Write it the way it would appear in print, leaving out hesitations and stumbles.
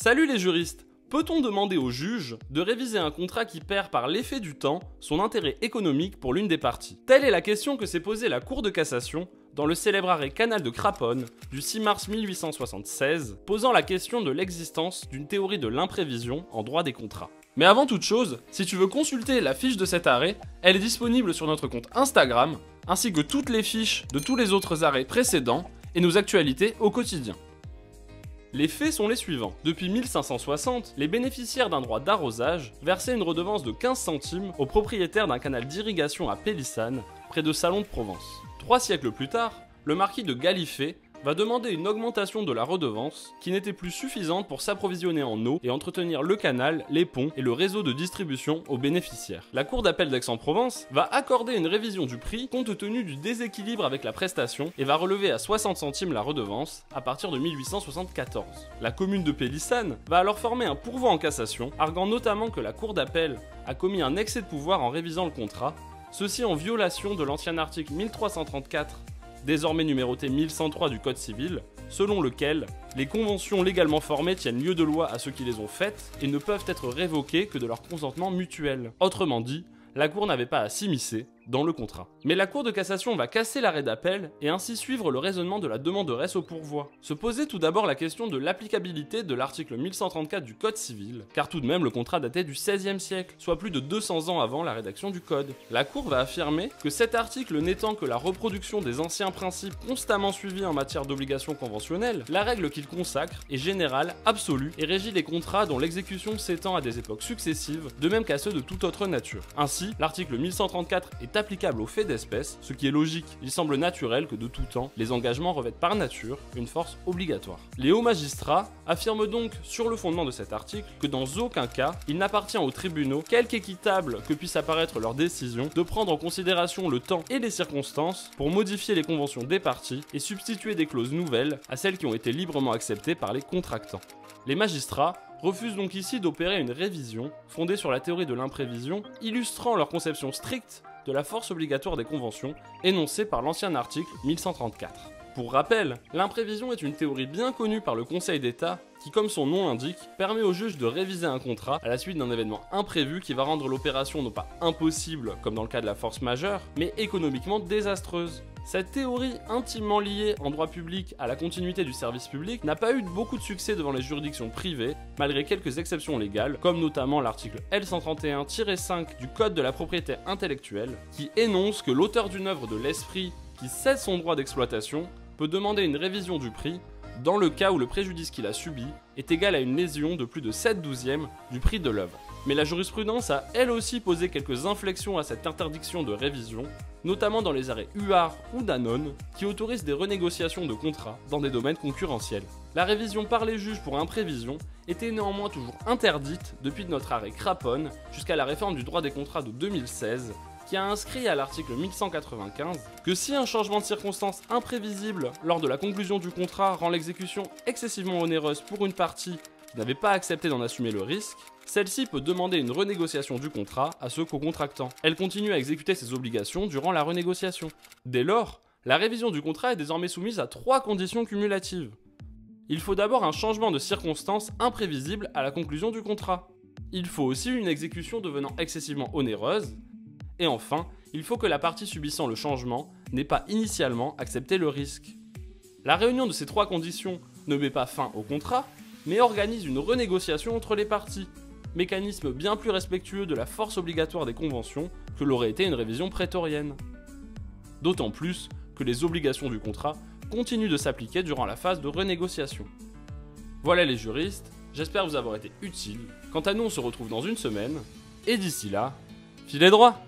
Salut les juristes! Peut-on demander au juge de réviser un contrat qui perd par l'effet du temps son intérêt économique pour l'une des parties? Telle est la question que s'est posée la Cour de cassation dans le célèbre arrêt Canal de Craponne du 6 mars 1876, posant la question de l'existence d'une théorie de l'imprévision en droit des contrats. Mais avant toute chose, si tu veux consulter la fiche de cet arrêt, elle est disponible sur notre compte Instagram, ainsi que toutes les fiches de tous les autres arrêts précédents et nos actualités au quotidien. Les faits sont les suivants. Depuis 1560, les bénéficiaires d'un droit d'arrosage versaient une redevance de 15 centimes aux propriétaires d'un canal d'irrigation à Pélissane, près de Salon de Provence. 3 siècles plus tard, le marquis de Gallifet va demander une augmentation de la redevance qui n'était plus suffisante pour s'approvisionner en eau et entretenir le canal, les ponts et le réseau de distribution aux bénéficiaires. La Cour d'appel d'Aix-en-Provence va accorder une révision du prix compte tenu du déséquilibre avec la prestation et va relever à 60 centimes la redevance à partir de 1874. La commune de Pélissane va alors former un pourvoi en cassation, arguant notamment que la Cour d'appel a commis un excès de pouvoir en révisant le contrat, ceci en violation de l'ancien article 1334 désormais numéroté 1103 du Code civil, selon lequel les conventions légalement formées tiennent lieu de loi à ceux qui les ont faites et ne peuvent être révoquées que de leur consentement mutuel. Autrement dit, la Cour n'avait pas à s'immiscer dans le contrat. Mais la Cour de cassation va casser l'arrêt d'appel et ainsi suivre le raisonnement de la demanderesse au pourvoi. Se poser tout d'abord la question de l'applicabilité de l'article 1134 du Code civil, car tout de même le contrat datait du XVIe siècle, soit plus de 200 ans avant la rédaction du Code. La Cour va affirmer que cet article n'étant que la reproduction des anciens principes constamment suivis en matière d'obligations conventionnelles, la règle qu'il consacre est générale, absolue, et régit les contrats dont l'exécution s'étend à des époques successives, de même qu'à ceux de toute autre nature. Ainsi, l'article 1134 est applicable aux faits d'espèce, ce qui est logique. Il semble naturel que de tout temps, les engagements revêtent par nature une force obligatoire. Les hauts magistrats affirment donc, sur le fondement de cet article, que dans aucun cas, il n'appartient aux tribunaux, quelque équitable que puisse apparaître leur décision, de prendre en considération le temps et les circonstances pour modifier les conventions des parties et substituer des clauses nouvelles à celles qui ont été librement acceptées par les contractants. Les magistrats refusent donc ici d'opérer une révision fondée sur la théorie de l'imprévision, illustrant leur conception stricte de la force obligatoire des conventions énoncée par l'ancien article 1134. Pour rappel, l'imprévision est une théorie bien connue par le Conseil d'État qui, comme son nom l'indique, permet au juge de réviser un contrat à la suite d'un événement imprévu qui va rendre l'opération non pas impossible comme dans le cas de la force majeure, mais économiquement désastreuse. Cette théorie intimement liée en droit public à la continuité du service public n'a pas eu beaucoup de succès devant les juridictions privées, malgré quelques exceptions légales, comme notamment l'article L131-5 du Code de la propriété intellectuelle, qui énonce que l'auteur d'une œuvre de l'esprit qui cède son droit d'exploitation peut demander une révision du prix dans le cas où le préjudice qu'il a subi est égal à une lésion de plus de 7/12 du prix de l'œuvre. Mais la jurisprudence a elle aussi posé quelques inflexions à cette interdiction de révision, notamment dans les arrêts Huard ou Danone, qui autorisent des renégociations de contrats dans des domaines concurrentiels. La révision par les juges pour imprévision était néanmoins toujours interdite depuis notre arrêt Craponne jusqu'à la réforme du droit des contrats de 2016, qui a inscrit à l'article 1195 que si un changement de circonstance imprévisible lors de la conclusion du contrat rend l'exécution excessivement onéreuse pour une partie qui n'avait pas accepté d'en assumer le risque, celle-ci peut demander une renégociation du contrat à ce co-contractant. Elle continue à exécuter ses obligations durant la renégociation. Dès lors, la révision du contrat est désormais soumise à 3 conditions cumulatives. Il faut d'abord un changement de circonstance imprévisible à la conclusion du contrat. Il faut aussi une exécution devenant excessivement onéreuse. Et enfin, il faut que la partie subissant le changement n'ait pas initialement accepté le risque. La réunion de ces 3 conditions ne met pas fin au contrat, mais organise une renégociation entre les parties, mécanisme bien plus respectueux de la force obligatoire des conventions que l'aurait été une révision prétorienne. D'autant plus que les obligations du contrat continuent de s'appliquer durant la phase de renégociation. Voilà les juristes, j'espère vous avoir été utile. Quant à nous, on se retrouve dans une semaine, et d'ici là, filez droit!